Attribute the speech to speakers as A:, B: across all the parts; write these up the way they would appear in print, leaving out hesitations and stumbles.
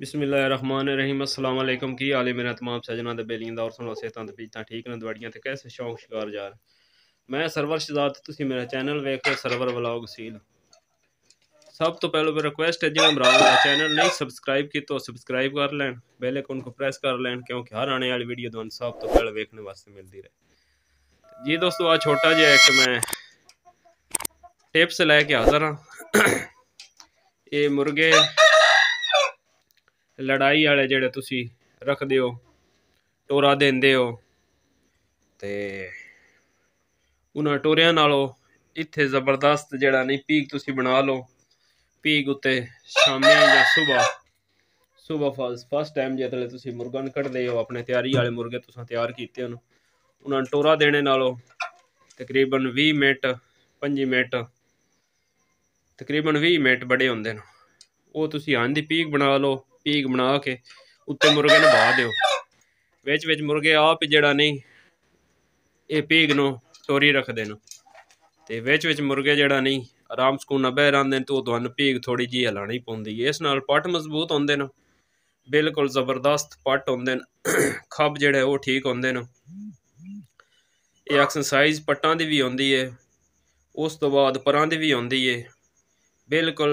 A: बिस्मिल्लाहिर्रहमानिर्रहीम। अस्सलाम वालेकुम। की हाल है मेरा तमाम सजना दे बेलियां दा और सुनो सेहतां ते पीतां ठीक न दवाड़ियां ते कैसे शौक शिकार जा रहे। मैं सरवर शहजाद, तुसी मेरा चैनल वेख रहे सरवर व्लॉग सील। सब तो पहले रिक्वेस्ट है जिन्हें भरा मेरा चैनल नहीं सब्सक्राइब की तो सब्सक्राइब कर लैन, बेल आइकन को प्रेस कर लैन, क्योंकि हर आने वाली वीडियो तुहानू सब तो पहले वेखने वास्ते मिलती रहे। जी दोस्तों, आज छोटा जिहा एक मैं टिप्स लैके हाज़र हाँ। ये मुर्गे लड़ाई वाले जेड़े तुसी रखदे हो, टोरा देंदे हो, ते उन्हां टोरियां नालों इत्थे जबरदस्त जेड़ा नहीं पीक तुसी बना लो। पीक उत्ते शामी या सुबह फर्स्ट टाइम जिसले तुसी मुर्गा कढ़दे हो, अपने तैयारी वाले मुर्गे तुसां तैयार कीते होन, उन्हां टोरा देने नालों तकरीबन 20 मिनट 25 मिनट तकरीबन 20 मिनट बड़े होंदे न। वो तुसी आन दी पीक बना लो। पीक बना के उत्ते मुर्गे नू बहा दो। विच मुर्गे आप जेड़ा नहीं ये पीक नू टोरी रखते न, ते विच मुर्गे जेड़ा नहीं आराम सकून बह रहिंदे न, तो तुहानू पीक थोड़ी जी हिलानी पौंदी है। इस नाल पट मजबूत होंदे न, बिल्कुल जबरदस्त पट होंदे न। खब जेड़े वो ठीक होंदे न। ये एक्सरसाइज पट्टां दी भी होंदी है, उस तो बाद परां दी भी होंदी है। बिल्कुल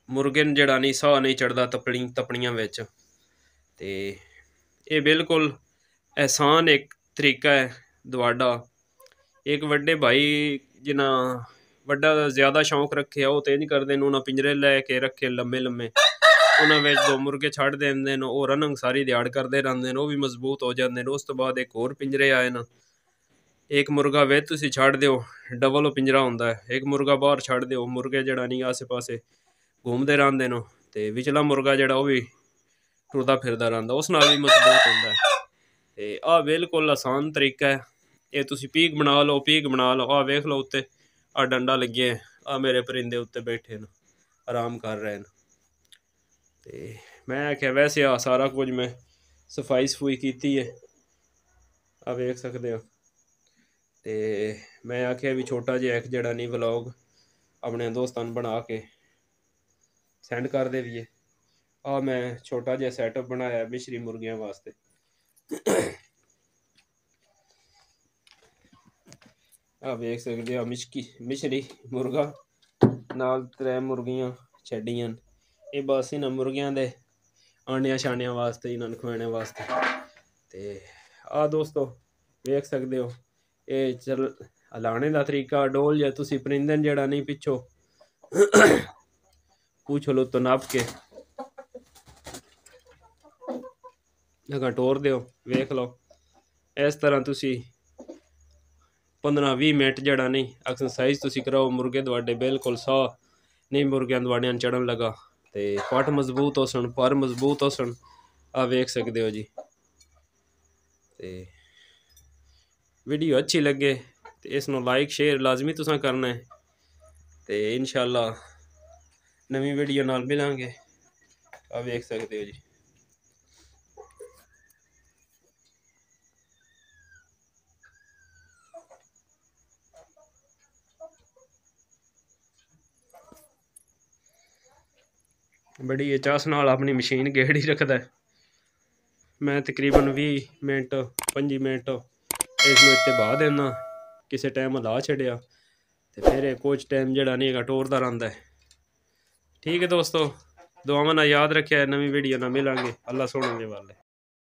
A: मुर्गे न जेड़ा नहीं साह नहीं चढ़दा तपड़ियां विच। ते ये बिल्कुल आसान एक तरीका है दवाडा। एक वड्डे भाई जिन्ना वड्डा ज़्यादा शौक रखे वो तो इंज करदे न, उन्हें पिंजरे लैके रखे लम्मे लम्मे, उन्होंने दो मुर्गे छड़ देंदे न, वो रनिंग सारी दिहाड़ करते रहंदे न, वो भी मजबूत हो जाते हैं। उस तो बाद एक होर पिंजरे आए न, एक मुर्गा विच तुसी छड़ दो, डबल पिंजरा होंदा है। एक मुर्गा बाहर छड़ दो, मुर्गे जेड़ा नहीं आसे पासे घूमते रहंदे न, ते विचला मुर्गा जेड़ा वो भी टुरदा फिरदा रहिंदा, उस नाल भी मजबूत होंदा है। ते आ बिल्कुल आसान तरीका है। ये तुसी पीक बना लो। पीक बना लो, आ वेख लो उत्ते आ डंडा लगे है, आ मेरे परिंदे उत्ते बैठे न, आराम कर रहे न। ते मैं आख्या वैसे आ सारा कुछ मैं सफाई सफूई की है, आ वेख सकते हो। ते मैं आख्या भी छोटा जिहा एक जेड़ा नहीं व्लॉग अपने दोस्तां बना के सेंड कर दे भी है। आ मैं छोटा जिहा सैटअप बनाया मिश्री मुर्गियां वास्ते। आ वेख सकते हो मिश्री मुर्गा नाल 3 मुर्गियां छड्डियां न। ये बस इन्हां मुर्गियां दे आंडियां शांडियां वास्ते, इन्हां खुआने वास्ते। ते आ दोस्तों वेख सकते हो, ये चल हलाने का तरीका डोल या तुसी परिंदे जेड़ा नहीं पिछो पूछ लो तो नाप के अगर टोर दो। वेख लो इस तरह तुसी 15-20 मिनट जेड़ा नहीं एक्सरसाइज तुसी कराओ, मुर्गे दवाडे बिल्कुल साह नहीं मुर्गियां दवाड़ियां चढ़न लगा, ते पट मजबूत हो सन, पर मजबूत हो सन। आ वेख सकते हो जी। ते वीडियो अच्छी लगे तो इसनों लाइक शेयर लाजमी तुसां करना है। ते इंशाल्लाह नवी वीडियो नाल मिलांगे। आ वेख सकते हो जी। बड़ी चास नाल अपनी मशीन गेड़ ही रखता है। मैं तकरीबन 20 मिनट 25 मिनट इसमें इतने बहा देना, किसी टाइम हिला छड़िया, तो फिर कुछ टाइम जेड़ा नहीं टोरदा रहिंदा है। ठीक है दोस्तों, दुआवां ना याद रखिया, नवी वीडियो ना मिलांगे। अल्लाह सोने दे वाले।